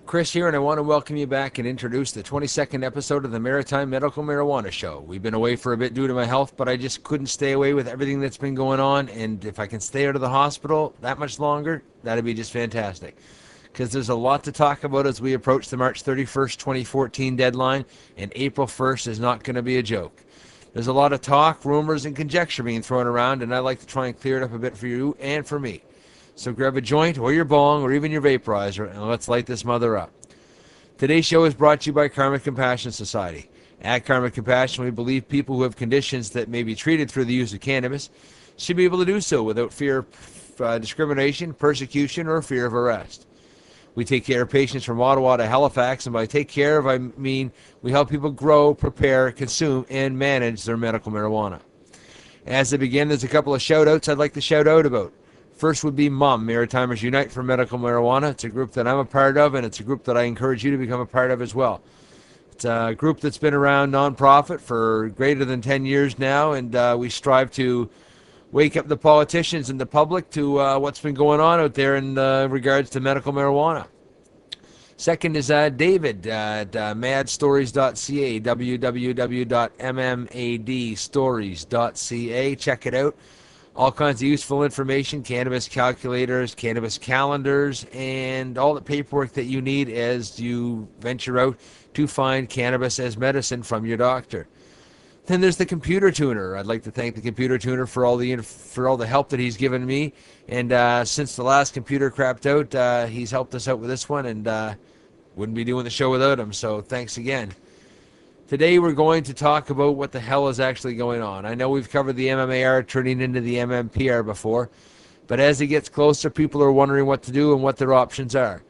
Chris here, and I want to welcome you back and introduce the 22nd episode of the Maritime Medical Marijuana Show. We've been away for a bit due to my health, but I just couldn't stay away with everything that's been going on, and if I can stay out of the hospital that much longer, that'd be just fantastic. Because there's a lot to talk about as we approach the March 31st, 2014 deadline, and April 1st is not going to be a joke. There's a lot of talk, rumors, and conjecture being thrown around, and I'd like to try and clear it up a bit for you and for me. So grab a joint or your bong or even your vaporizer and let's light this mother up. Today's show is brought to you by Karma Compassion Society. At Karma Compassion, we believe people who have conditions that may be treated through the use of cannabis should be able to do so without fear of discrimination, persecution, or fear of arrest. We take care of patients from Ottawa to Halifax, and by take care of, I mean we help people grow, prepare, consume, and manage their medical marijuana. As I begin, there's a couple of shout-outs I'd like to shout out about. First would be MUM, Maritimers Unite for Medical Marijuana. It's a group that I'm a part of, and it's a group that I encourage you to become a part of as well. It's a group that's been around nonprofit for greater than 10 years now, and we strive to wake up the politicians and the public to what's been going on out there in regards to medical marijuana. Second is David at madstories.ca, www.mmmadstories.ca. Check it out. All kinds of useful information, cannabis calculators, cannabis calendars, and all the paperwork that you need as you venture out to find cannabis as medicine from your doctor. Then there's the computer tuner. I'd like to thank the computer tuner for all the help that he's given me. And since the last computer crapped out, he's helped us out with this one, and wouldn't be doing the show without him. So thanks again. Today we're going to talk about what the hell is actually going on. I know we've covered the MMAR turning into the MMPR before, but as it gets closer, people are wondering what to do and what their options are.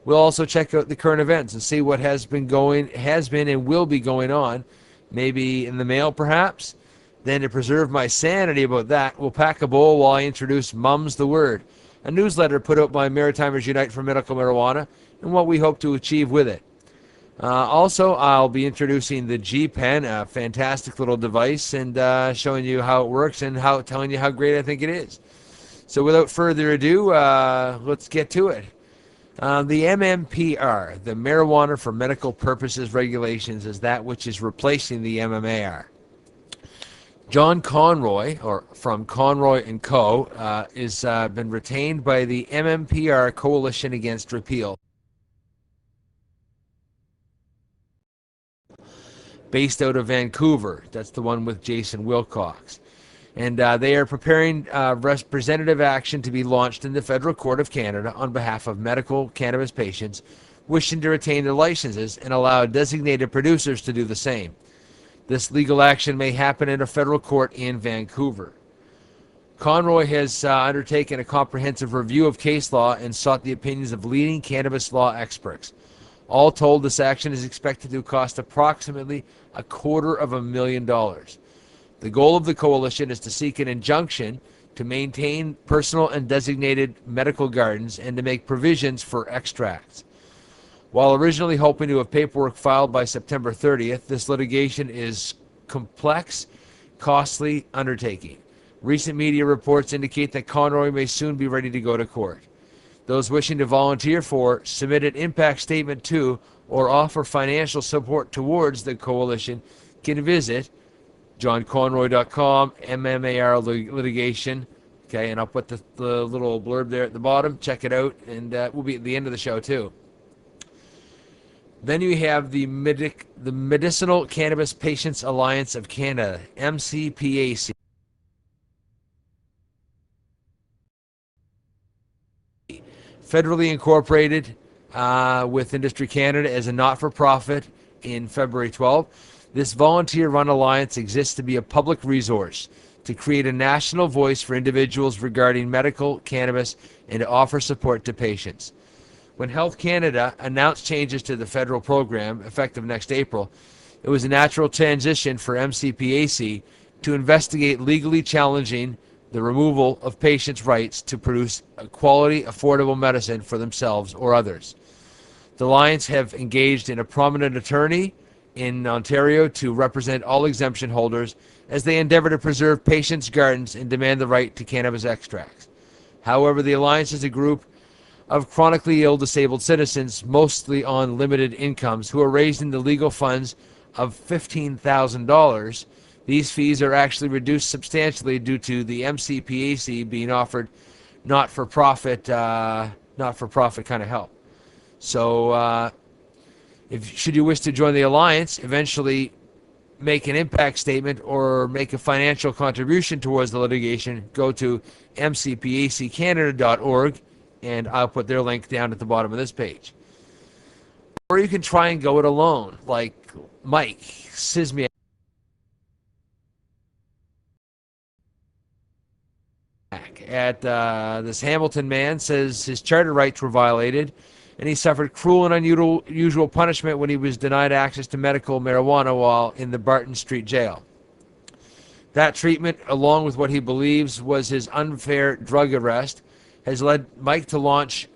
We'll also check out the current events and see what has been and will be going on, maybe in the mail perhaps. Then to preserve my sanity about that, we'll pack a bowl while I introduce Mum's the Word, a newsletter put out by Maritimers Unite for Medical Marijuana, and what we hope to achieve with it. Also, I'll be introducing the G-Pen, a fantastic little device, and showing you how it works and telling you how great I think it is. So without further ado, let's get to it. The MMPR, the Marijuana for Medical Purposes Regulations, is that which is replacing the MMAR. John Conroy, or from Conroy & Co., is been retained by the MMPR Coalition Against Repeal, based out of Vancouver. That's the one with Jason Wilcox. And they are preparing representative action to be launched in the Federal Court of Canada on behalf of medical cannabis patients wishing to retain their licenses and allow designated producers to do the same. This legal action may happen in a federal court in Vancouver. Conroy has undertaken a comprehensive review of case law and sought the opinions of leading cannabis law experts. All told, this action is expected to cost approximately $250,000. The goal of the coalition is to seek an injunction to maintain personal and designated medical gardens and to make provisions for extracts. While originally hoping to have paperwork filed by September 30th, this litigation is complex, costly undertaking. Recent media reports indicate that Conroy may soon be ready to go to court. Those wishing to volunteer for, submit an impact statement to, or offer financial support towards the coalition can visit johnconroy.com, MMAR litigation. Okay, and I'll put the little blurb there at the bottom. Check it out, and we'll be at the end of the show too. Then you have the Medicinal Cannabis Patients Alliance of Canada, MCPAC. Federally incorporated with Industry Canada as a not-for-profit in February 12. This volunteer-run alliance exists to be a public resource, to create a national voice for individuals regarding medical cannabis, and to offer support to patients. When Health Canada announced changes to the federal program, effective next April, it was a natural transition for MCPAC to investigate legally challenging the removal of patients' rights to produce a quality, affordable medicine for themselves or others. The Alliance have engaged in a prominent attorney in Ontario to represent all exemption holders as they endeavor to preserve patients' gardens and demand the right to cannabis extracts. However, the Alliance as a group of chronically ill disabled citizens, mostly on limited incomes, who are raising the legal funds of $15,000. These fees are actually reduced substantially due to the MCPAC being offered not-for-profit kind of help. So should you wish to join the alliance, eventually make an impact statement or make a financial contribution towards the litigation, go to mcpaccanada.org, and I'll put their link down at the bottom of this page. Or you can try and go it alone, like Mike Sismiak at this Hamilton man says his charter rights were violated, and he suffered cruel and unusual punishment when he was denied access to medical marijuana while in the Barton Street jail. That treatment, along with what he believes was his unfair drug arrest, has led Mike to launch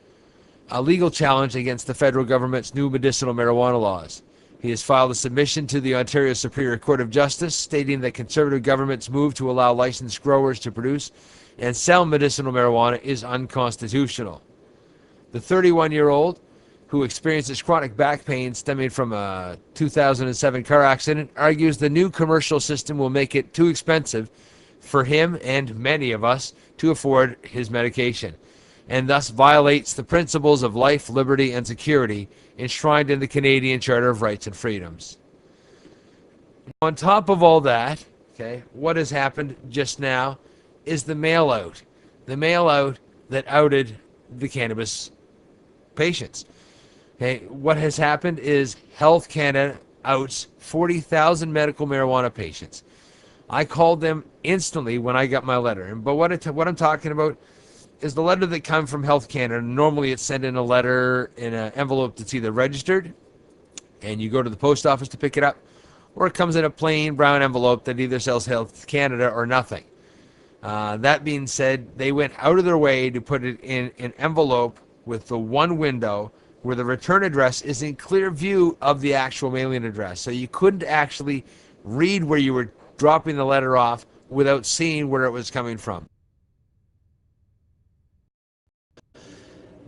a legal challenge against the federal government's new medicinal marijuana laws. He has filed a submission to the Ontario Superior Court of Justice stating that Conservative government's move to allow licensed growers to produce and sell medicinal marijuana is unconstitutional. The 31-year-old, who experiences chronic back pain stemming from a 2007 car accident, argues the new commercial system will make it too expensive for him and many of us to afford his medication, and thus violates the principles of life, liberty, and security enshrined in the Canadian Charter of Rights and Freedoms. On top of all that, okay, what has happened just now is the mail-out. The mail-out that outed the cannabis patients. Okay, what has happened is Health Canada outs 40,000 medical marijuana patients. I called them instantly when I got my letter. But what I'm talking about is the letter that comes from Health Canada. Normally it's sent in a letter in an envelope that's either registered, and you go to the post office to pick it up, or it comes in a plain brown envelope that either says Health Canada or nothing. That being said, they went out of their way to put it in an envelope with the one window where the return address is in clear view of the actual mailing address. So you couldn't actually read where you were dropping the letter off without seeing where it was coming from.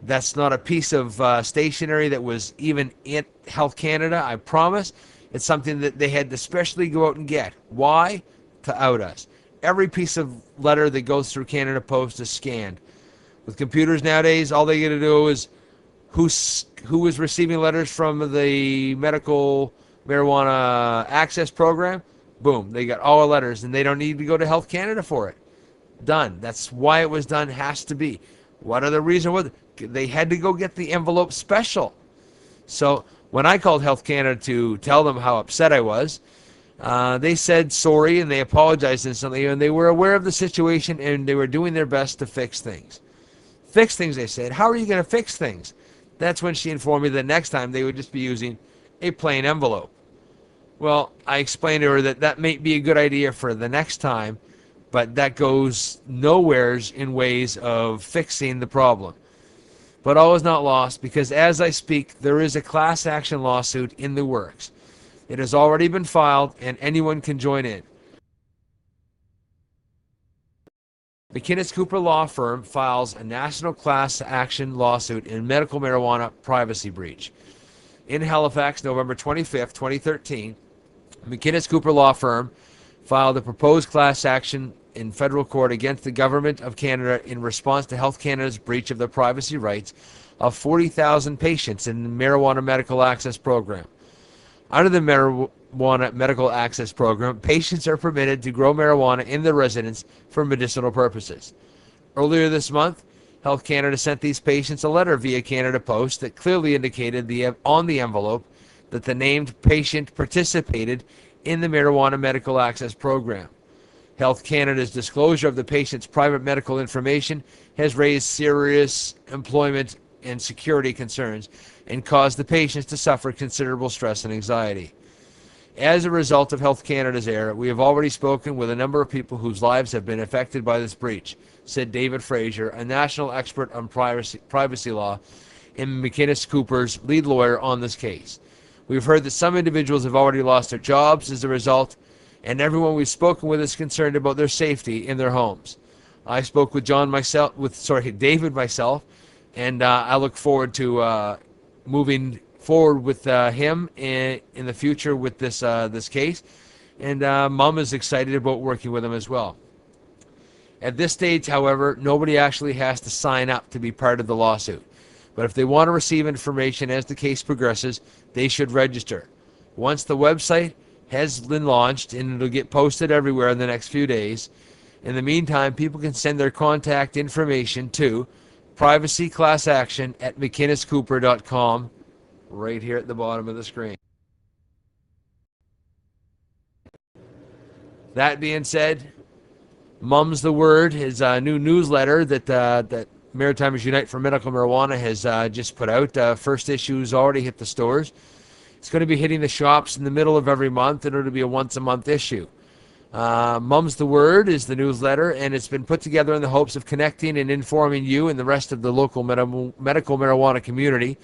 That's not a piece of stationery that was even in Health Canada, I promise. It's something that they had to specially go out and get. Why? To out us. Every piece of letter that goes through Canada Post is scanned. With computers nowadays, all they got to do is who is receiving letters from the medical marijuana access program. Boom, they got all the letters, and they don't need to go to Health Canada for it. Done. That's why it was done. Has to be. What other reason was it? They had to go get the envelope special. So when I called Health Canada to tell them how upset I was, they said sorry and they apologized instantly, and they were aware of the situation and they were doing their best to fix things. Fix things, they said. How are you going to fix things? That's when she informed me that next time they would just be using a plain envelope. Well, I explained to her that that may be a good idea for the next time, but that goes nowheres in ways of fixing the problem. But all is not lost, because as I speak, there is a class action lawsuit in the works. It has already been filed, and anyone can join in. McInnes Cooper Law Firm files a national class action lawsuit in medical marijuana privacy breach. In Halifax, November 25th, 2013, McInnes Cooper Law Firm filed a proposed class action in federal court against the Government of Canada in response to Health Canada's breach of the privacy rights of 40,000 patients in the Marijuana Medical Access Program. Under the Marijuana Medical Access Program, patients are permitted to grow marijuana in their residence for medicinal purposes. Earlier this month, Health Canada sent these patients a letter via Canada Post that clearly indicated on the envelope that the named patient participated in the Marijuana Medical Access Program. Health Canada's disclosure of the patient's private medical information has raised serious employment and security concerns and caused the patients to suffer considerable stress and anxiety. As a result of Health Canada's error, we have already spoken with a number of people whose lives have been affected by this breach, said David Fraser, a national expert on privacy law and McInnes Cooper's lead lawyer on this case. We've heard that some individuals have already lost their jobs as a result, and everyone we've spoken with is concerned about their safety in their homes. I spoke with David myself, And I look forward to moving forward with him in the future with this case. And Mom is excited about working with him as well. At this stage, however, nobody actually has to sign up to be part of the lawsuit. But if they want to receive information as the case progresses, they should register. Once the website has been launched, and it'll get posted everywhere in the next few days, in the meantime, people can send their contact information to privacyclassaction@mckinniscooper.com right here at the bottom of the screen. That being said, Mum's the Word, his new newsletter that Maritimers Unite for Medical Marijuana has just put out. First issue's already hit the stores. It's going to be hitting the shops in the middle of every month, and it'll be a once-a-month issue. Mum's the Word is the newsletter, and it's been put together in the hopes of connecting and informing you and the rest of the local medical marijuana community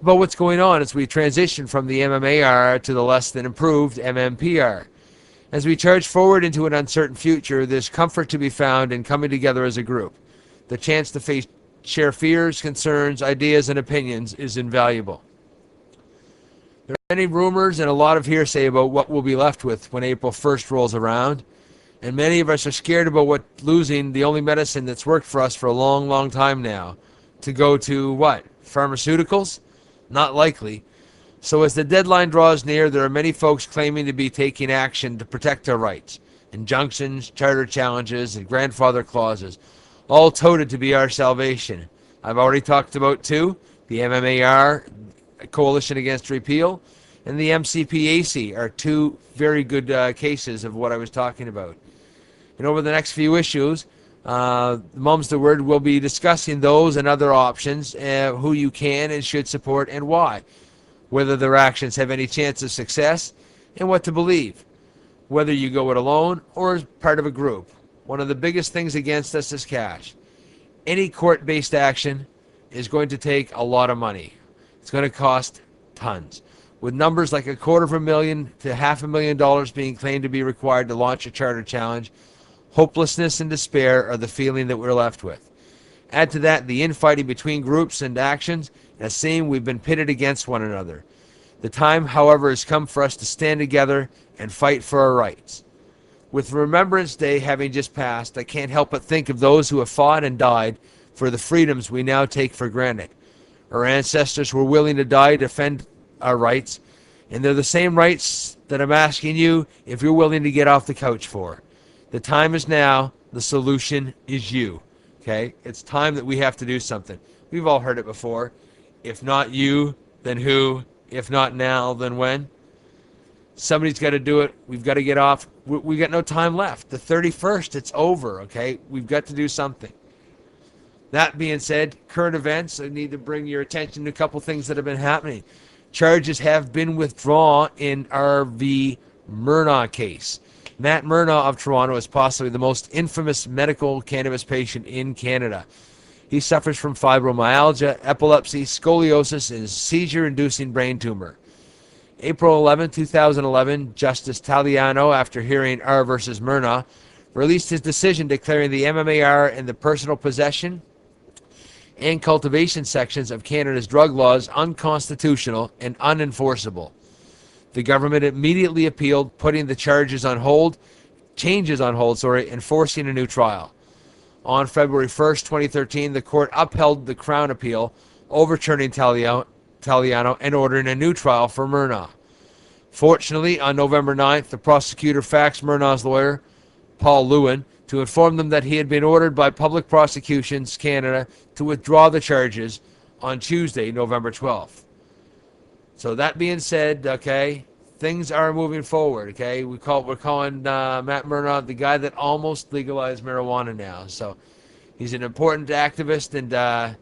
about what's going on as we transition from the MMAR to the less than improved MMPR. As we charge forward into an uncertain future, there's comfort to be found in coming together as a group. The chance to share fears, concerns, ideas, and opinions is invaluable. There are many rumors and a lot of hearsay about what we'll be left with when April 1st rolls around, and many of us are scared about losing the only medicine that's worked for us for a long, long time now. To go to what? Pharmaceuticals? Not likely. So as the deadline draws near, there are many folks claiming to be taking action to protect our rights. Injunctions, charter challenges, and grandfather clauses, all touted to be our salvation. I've already talked about two, the MMAR, Coalition Against Repeal, and the MCPAC are two very good cases of what I was talking about. And over the next few issues, Mum's the Word will be discussing those and other options, who you can and should support and why, whether their actions have any chance of success, and what to believe, whether you go it alone or as part of a group. One of the biggest things against us is cash. Any court-based action is going to take a lot of money. It's going to cost tons. With numbers like $250,000 to $500,000 being claimed to be required to launch a charter challenge, hopelessness and despair are the feeling that we're left with. Add to that the infighting between groups and actions, and it seems we've been pitted against one another. The time, however, has come for us to stand together and fight for our rights. With Remembrance Day having just passed, I can't help but think of those who have fought and died for the freedoms we now take for granted. Our ancestors were willing to die to defend our rights, and they're the same rights that I'm asking you if you're willing to get off the couch for. The time is now. The solution is you. Okay? It's time that we have to do something. We've all heard it before. If not you, then who? If not now, then when? Somebody's got to do it. We've got to get off. We've got no time left. The 31st, it's over, okay? We've got to do something. That being said, current events, I need to bring your attention to a couple things that have been happening. Charges have been withdrawn in R.V. Murnau case. Matt Murnau of Toronto is possibly the most infamous medical cannabis patient in Canada. He suffers from fibromyalgia, epilepsy, scoliosis, and seizure-inducing brain tumor. April 11, 2011, Justice Taliano, after hearing R versus Murnau, released his decision declaring the MMAR and the personal possession and cultivation sections of Canada's drug laws unconstitutional and unenforceable. The government immediately appealed, putting the changes on hold, and forcing a new trial. On February 1st, 2013, the court upheld the Crown appeal, overturning Taliano and ordering a new trial for Murnau. Fortunately, on November 9th, the prosecutor faxed Murnau's lawyer, Paul Lewin, to inform them that he had been ordered by Public Prosecutions Canada to withdraw the charges on Tuesday, November 12th. So that being said, okay, things are moving forward, okay? We're calling Matt Murnau the guy that almost legalized marijuana now. So he's an important activist and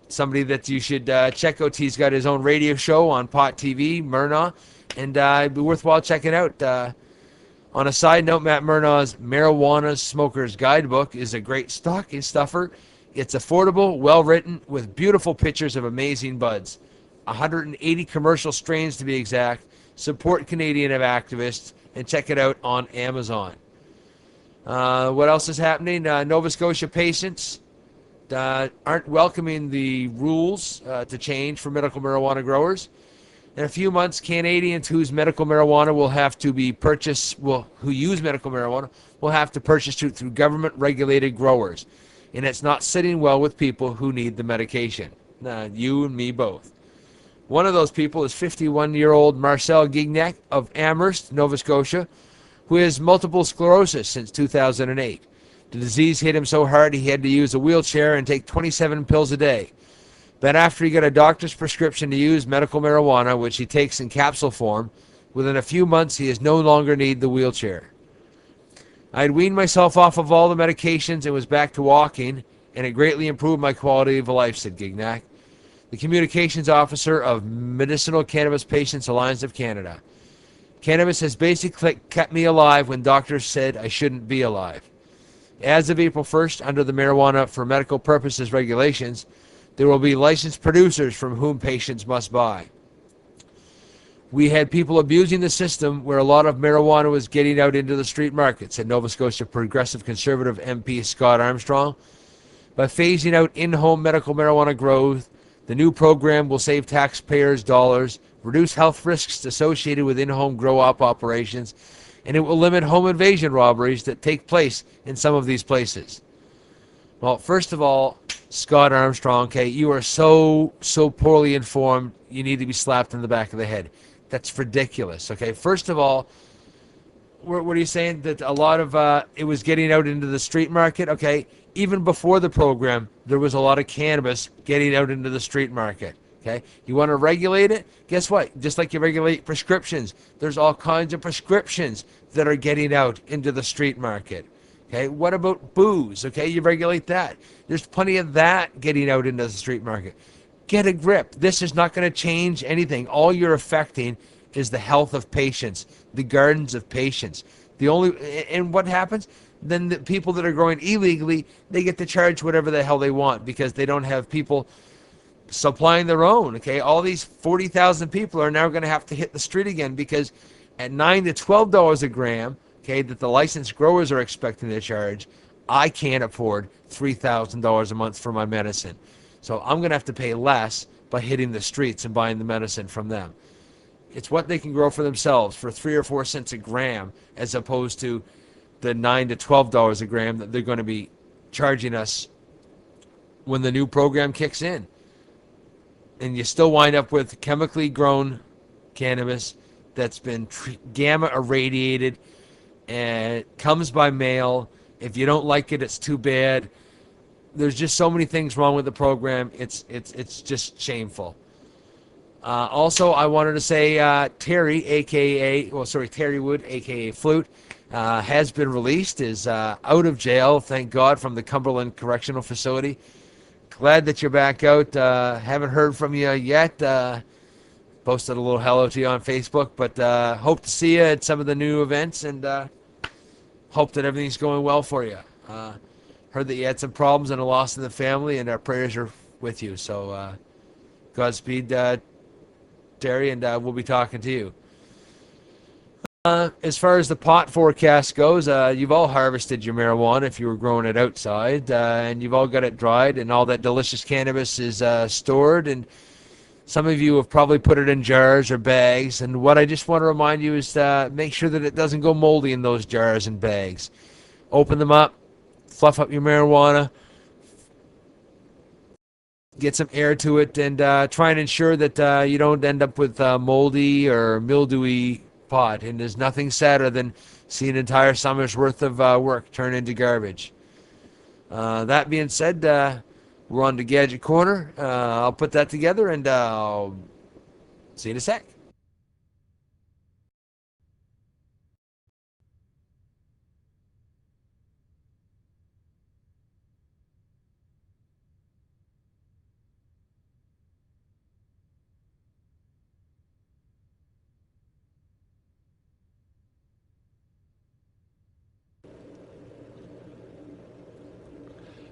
somebody that you should check out. He's got his own radio show on Pot TV, Murnau, and it'd be worthwhile checking out. On a side note, Matt Murnau's Marijuana Smoker's Guidebook is a great stocking stuffer. It's affordable, well-written, with beautiful pictures of amazing buds. 180 commercial strains to be exact. Support Canadian activists and check it out on Amazon. What else is happening? Nova Scotia patients aren't welcoming the rules to change for medical marijuana growers. In a few months, Canadians whose medical marijuana will have to be purchased, who use medical marijuana, will have to purchase it through government-regulated growers. And it's not sitting well with people who need the medication. You and me both. One of those people is 51-year-old Marcel Gignac of Amherst, Nova Scotia, who has multiple sclerosis since 2008. The disease hit him so hard he had to use a wheelchair and take 27 pills a day. But after he got a doctor's prescription to use medical marijuana, which he takes in capsule form, within a few months he no longer need the wheelchair. I had weaned myself off of all the medications and was back to walking, and it greatly improved my quality of life, said Gignac, the communications officer of Medicinal Cannabis Patients Alliance of Canada. Cannabis has basically kept me alive when doctors said I shouldn't be alive. As of April 1st, under the Marijuana for Medical Purposes regulations, there will be licensed producers from whom patients must buy. We had people abusing the system where a lot of marijuana was getting out into the street market, said Nova Scotia Progressive Conservative MP Scott Armstrong. By phasing out in-home medical marijuana growth, the new program will save taxpayers dollars, reduce health risks associated with in-home grow-op operations, and it will limit home invasion robberies that take place in some of these places. Well, first of all, Scott Armstrong, okay, you are so poorly informed, you need to be slapped in the back of the head. That's ridiculous, okay? First of all, what are you saying? That a lot of it was getting out into the street market, okay? Even before the program, there was a lot of cannabis getting out into the street market, okay? You want to regulate it? Guess what? Just like you regulate prescriptions, there's all kinds of prescriptions that are getting out into the street market. Okay, what about booze? Okay, you regulate that. There's plenty of that getting out into the street market. Get a grip. This is not going to change anything. All you're affecting is the health of patients, the gardens of patients. And what happens? Then the people that are growing illegally, they get to charge whatever the hell they want because they don't have people supplying their own. Okay, all these 40,000 people are now going to have to hit the street again because at $9 to $12 a gram, okay, that the licensed growers are expecting to charge, I can't afford $3,000 a month for my medicine. So I'm going to have to pay less by hitting the streets and buying the medicine from them. It's what they can grow for themselves for 3 or 4 cents a gram as opposed to the $9 to $12 a gram that they're going to be charging us when the new program kicks in. And you still wind up with chemically grown cannabis that's been gamma irradiated, and it comes by mail. If you don't like it, it's too bad. There's just so many things wrong with the program. It's just shameful. Also, I wanted to say Terry Wood, aka Flute, has been released, is out of jail, thank God, from the Cumberland Correctional Facility. Glad that you're back out. Haven't heard from you yet. Posted a little hello to you on Facebook, but hope to see you at some of the new events, and hope that everything's going well for you. Heard that you had some problems and a loss in the family, and our prayers are with you. So Godspeed, Terry, and we'll be talking to you. As far as the pot forecast goes, you've all harvested your marijuana if you were growing it outside, and you've all got it dried, and all that delicious cannabis is stored, and some of you have probably put it in jars or bags, and what I just want to remind you is make sure that it doesn't go moldy in those jars and bags. Open them up, fluff up your marijuana, get some air to it, and try and ensure that you don't end up with moldy or mildewy pot. And there's nothing sadder than seeing an entire summer's worth of work turn into garbage. That being said, we're on to Gadget Corner. I'll put that together, and I'll see you in a sec.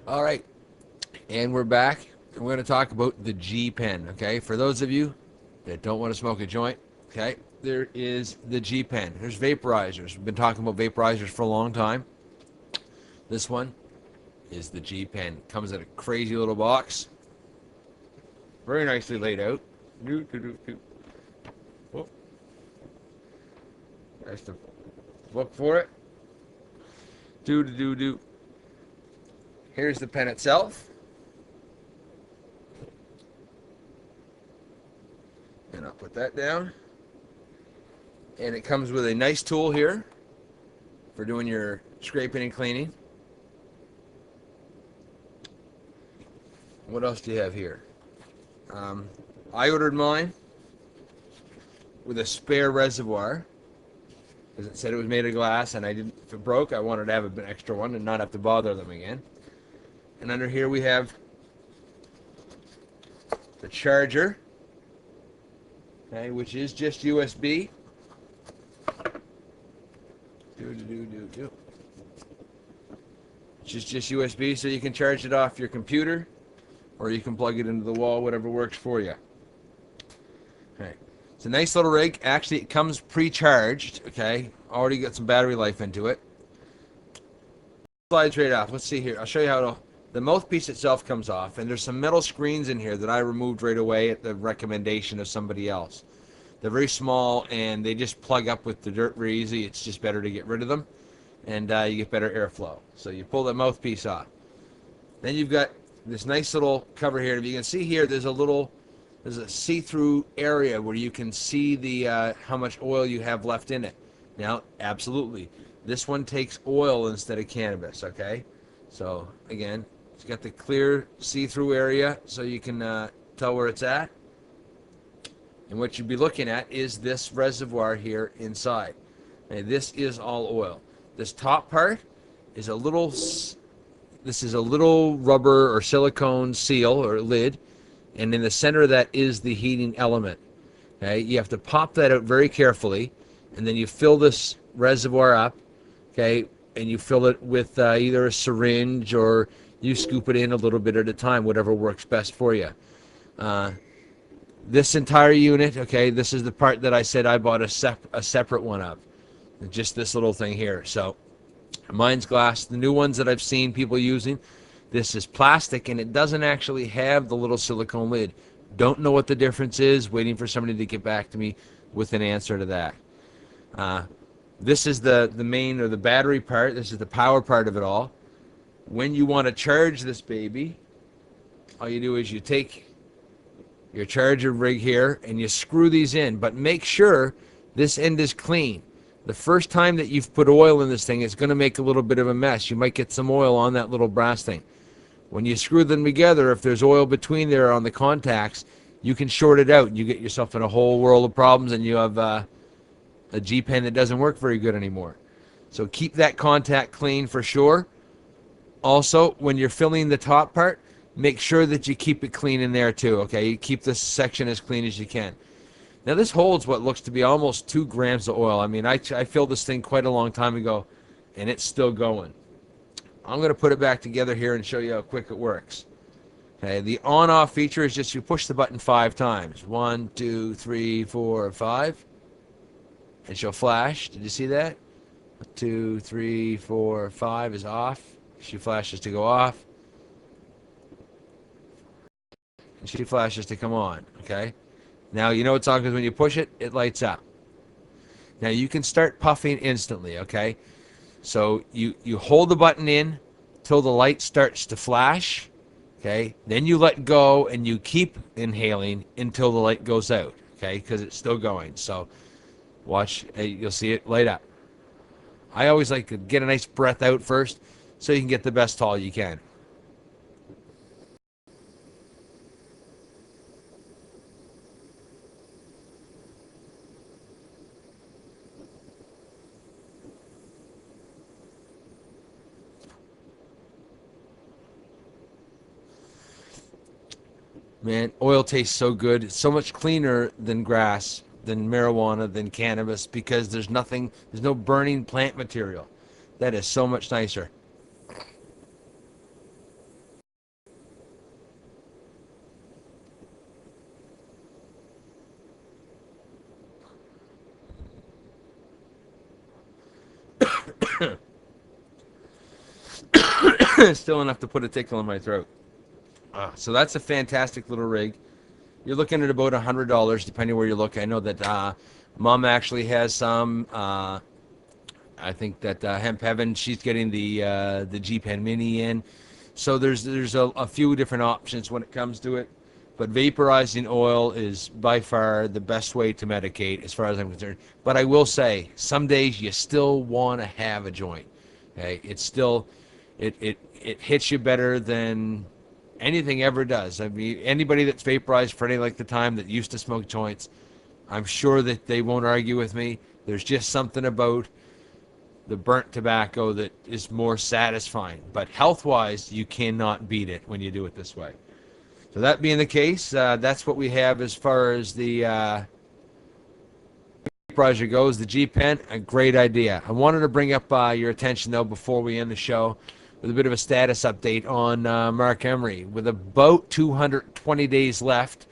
All right, and we're back. We're going to talk about the G Pen, okay? For those of you that don't want to smoke a joint, okay, there is the G Pen. There's vaporizers. We've been talking about vaporizers for a long time. This one is the G pen. Comes in a crazy little box, very nicely laid out. Oh, there's the book for it. Here's the pen itself. And I'll put that down. And it comes with a nice tool here for doing your scraping and cleaning. What else do you have here? I ordered mine with a spare reservoir because it said it was made of glass, and I didn't. If it broke, I wanted to have an extra one and not have to bother them again. And under here we have the charger, okay, which is just USB. Which is just USB, so you can charge it off your computer, or you can plug it into the wall, whatever works for you. Okay, it's a nice little rig. Actually, it comes pre-charged. Okay, already got some battery life into it. Slides right off. Let's see here. I'll show you how the mouthpiece itself comes off, and there's some metal screens in here that I removed right away at the recommendation of somebody else. They're very small, and they just plug up with the dirt very easy. It's just better to get rid of them, and you get better airflow. So you pull the mouthpiece off. Then you've got this nice little cover here. If you can see here, there's a see-through area where you can see the how much oil you have left in it. Now, absolutely, this one takes oil instead of cannabis. Okay, so again, it's got the clear see-through area so you can tell where it's at. And what you'd be looking at is this reservoir here inside. And this is all oil. This top part is a little. This is a little rubber or silicone seal or lid, and in the center of that is the heating element. Okay, you have to pop that out very carefully, and then you fill this reservoir up. Okay, and you fill it with either a syringe or you scoop it in a little bit at a time, whatever works best for you. This entire unit, okay, this is the part that I said I bought a separate one of, just this little thing here. So mine's glass. The new ones that I've seen people using, this is plastic, and it doesn't actually have the little silicone lid. Don't know what the difference is. Waiting for somebody to get back to me with an answer to that. This is the main or the battery part. This is the power part of it all. When you want to charge this baby, all you do is you take your charger rig here and you screw these in, but make sure this end is clean. The first time that you've put oil in this thing, it's going to make a little bit of a mess. You might get some oil on that little brass thing. When you screw them together, if there's oil between there on the contacts, you can short it out. You get yourself in a whole world of problems, and you have a G-pen that doesn't work very good anymore. So keep that contact clean for sure. Also, when you're filling the top part, make sure that you keep it clean in there too, okay? You keep this section as clean as you can. Now, this holds what looks to be almost 2 grams of oil. I mean, I filled this thing quite a long time ago, and it's still going. I'm going to put it back together here and show you how quick it works. Okay, the on-off feature is just you push the button 5 times. 1, 2, 3, 4, 5. And she'll flash. Did you see that? 2, 3, 4, 5 is off. She flashes to go off. And she flashes to come on, okay? Now, you know it's on because when you push it, it lights up. Now, you can start puffing instantly, okay? So you hold the button in till the light starts to flash, okay? Then you let go and you keep inhaling until the light goes out, okay? Because it's still going. So watch, you'll see it light up. I always like to get a nice breath out first so you can get the best haul you can. Man, oil tastes so good. It's so much cleaner than grass, than marijuana, than cannabis, because there's no burning plant material. That is so much nicer. Still enough to put a tickle in my throat. So that's a fantastic little rig. You're looking at about $100, depending where you look. I know that Mom actually has some. I think that Hemp Heaven, she's getting the G-Pen Mini in. So there's a few different options when it comes to it. But vaporizing oil is by far the best way to medicate as far as I'm concerned. But I will say, some days you still want to have a joint. Okay? It's still, it hits you better than anything ever does. I mean, anybody that's vaporized for any like the time that used to smoke joints, I'm sure that they won't argue with me. There's just something about the burnt tobacco that is more satisfying. But health-wise, you cannot beat it when you do it this way. So that being the case, that's what we have as far as the vaporizer goes. The G-Pen, a great idea. I wanted to bring up your attention, though, before we end the show, with a bit of a status update on Mark Emery. With about 220 days left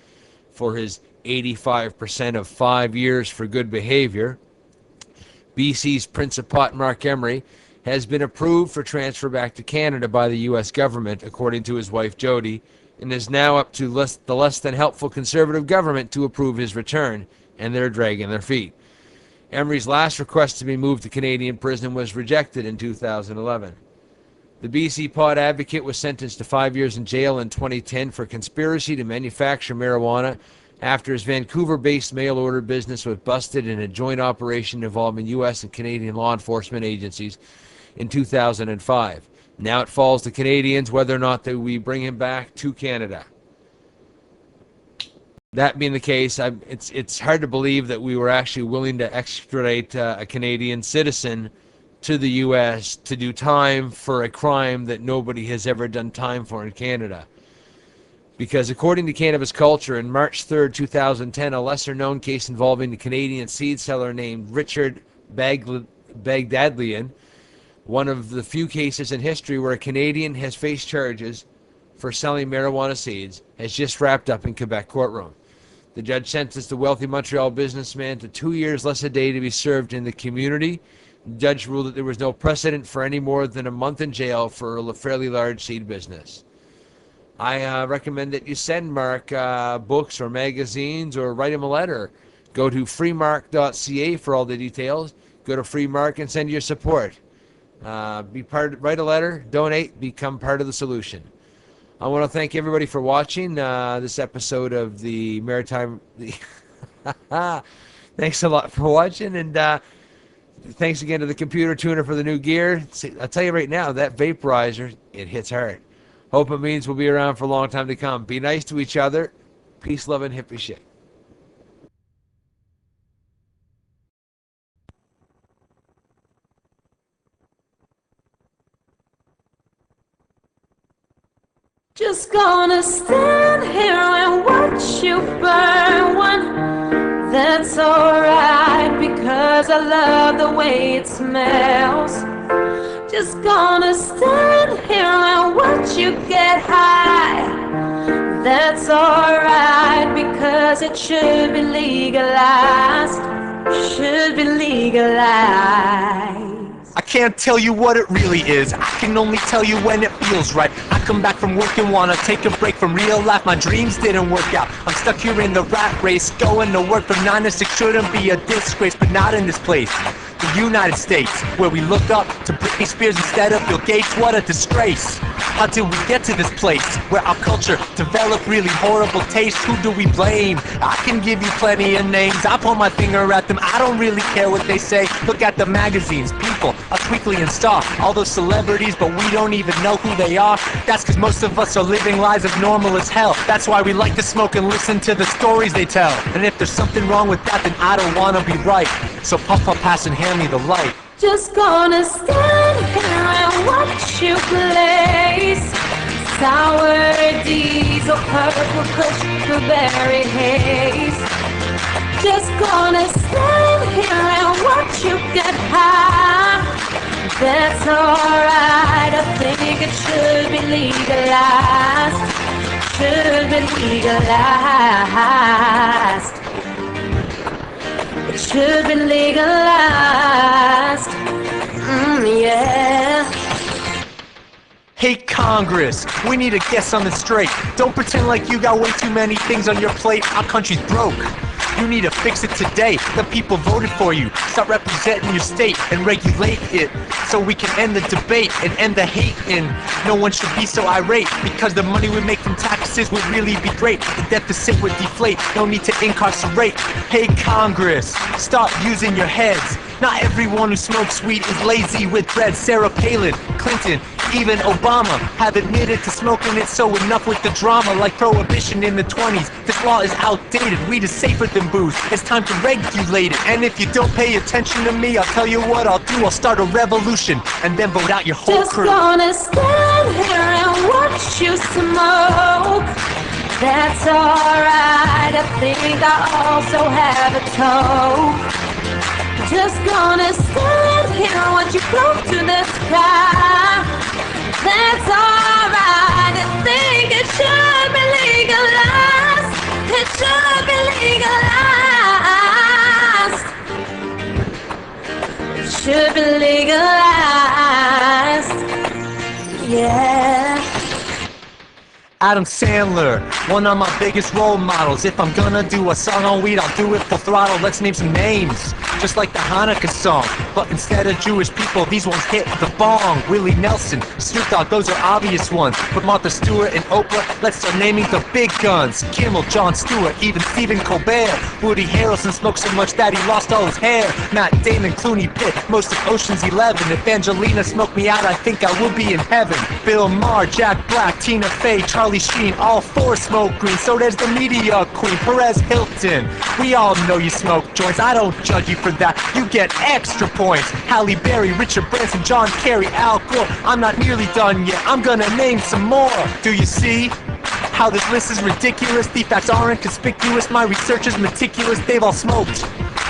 for his 85% of 5 years for good behavior, BC's Principate Mark Emery has been approved for transfer back to Canada by the U.S. government, according to his wife Jody, and is now up to the less than helpful Conservative government to approve his return, and they're dragging their feet. Emery's last request to be moved to Canadian prison was rejected in 2011. The BC pot advocate was sentenced to 5 years in jail in 2010 for conspiracy to manufacture marijuana after his Vancouver-based mail-order business was busted in a joint operation involving U.S. and Canadian law enforcement agencies in 2005. Now it falls to Canadians whether or not we bring him back to Canada. That being the case, it's hard to believe that we were actually willing to extradite a Canadian citizen to the U.S. to do time for a crime that nobody has ever done time for in Canada. Because according to Cannabis Culture, in March 3rd, 2010, a lesser-known case involving a Canadian seed seller named Richard Bagdadlian, one of the few cases in history where a Canadian has faced charges for selling marijuana seeds, has just wrapped up in Quebec courtroom. The judge sentenced the wealthy Montreal businessman to 2 years less a day to be served in the community. The judge ruled that there was no precedent for any more than a month in jail for a fairly large seed business. I recommend that you send Mark books or magazines or write him a letter. Go to freemark.ca for all the details. Go to Freemark and send your support. Write a letter, donate, become part of the solution. I want to thank everybody for watching this episode of the Maritime. Thanks a lot for watching, and thanks again to the Computer Tuner for the new gear. I'll tell you right now, that vaporizer, it hits hard. Hope it means we'll be around for a long time to come. Be nice to each other. Peace, love, and hippie shit. Just gonna stand here and watch you burn one. That's alright, because I love the way it smells. Just gonna stand here and watch you get high. That's alright, because it should be legalized. Should be legalized. I can't tell you what it really is. I can only tell you when it feels right. I come back from work and wanna take a break from real life. My dreams didn't work out. I'm stuck here in the rat race. Going to work from 9 to 6 shouldn't be a disgrace, but not in this place. The United States, where we look up to Britney Spears instead of Bill Gates. What a disgrace. How did we get to this place where our culture developed really horrible taste? Who do we blame? I can give you plenty of names. I point my finger at them. I don't really care what they say. Look at the magazines. People are weekly in stock. All those celebrities, but we don't even know who they are. That's because most of us are living lives as normal as hell. That's why we like to smoke and listen to the stories they tell. And if there's something wrong with that, then I don't want to be right. So puff up, pass and hand me the light. Just gonna stand here and watch you blaze. Sour diesel, purple kush, blueberry haze. Just gonna stand here and watch you get high. That's alright, I think it should be legalized. Should be legalized. It should be legalized. Yeah. Hey Congress, we need to get something straight. Don't pretend like you got way too many things on your plate. Our country's broke. You need to fix it today. The people voted for you. Start representing your state and regulate it so we can end the debate and end the hate. And no one should be so irate because the money we make from taxes would really be great. The deficit would deflate. No need to incarcerate. Hey Congress, stop using your heads. Not everyone who smokes weed is lazy with bread. Sarah Palin, Clinton, even Obama have admitted to smoking it, so enough with the drama like prohibition in the 20s. This law is outdated, weed is safer than booze. It's time to regulate it, and if you don't pay attention to me, I'll tell you what I'll do. I'll start a revolution, and then vote out your whole Just crew. gonna stand here and watch you smoke. That's alright, I think I also have a toe. Just gonna stand here and watch you float to the sky. That's alright, I think it should be legalized. It should be legalized. It should be legalized. Yeah. Adam Sandler, one of my biggest role models. If I'm gonna do a song on weed, I'll do it full throttle. Let's name some names, just like the Hanukkah song. But instead of Jewish people, these ones hit the bong. Willie Nelson, Snoop Dogg, those are obvious ones. But Martha Stewart and Oprah, let's start naming the big guns. Kimmel, Jon Stewart, even Stephen Colbert. Woody Harrelson smoked so much that he lost all his hair. Matt Damon, Clooney, Pitt, most of Ocean's 11. If Angelina smoked me out, I think I would be in heaven. Bill Maher, Jack Black, Tina Fey, Charlie Sheen, all four smoke green. So there's the media queen, Perez Hilton. We all know you smoke joints, I don't judge you for that. You get extra points. Halle Berry, Richard Branson, John Kerry, Al Gore. I'm not nearly done yet, I'm gonna name some more. Do you see how this list is ridiculous? The facts aren't conspicuous, my research is meticulous. They've all smoked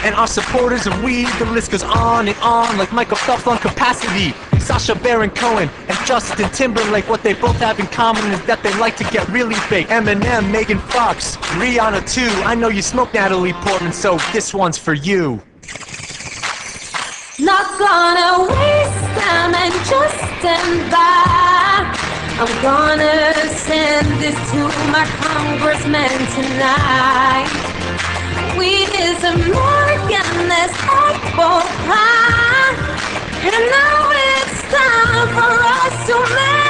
and are supporters of weed. The list goes on and on like Michael Phelps on capacity. Sacha Baron Cohen and Justin Timberlake, what they both have in common is that they like to get really big. Eminem, Megan Fox, Rihanna too. I know you smoke Natalie Portman, so this one's for you. Not gonna waste time and just stand by. I'm gonna send this to my congressman tonight. Weed is American as apple pie, and now it's time for us to make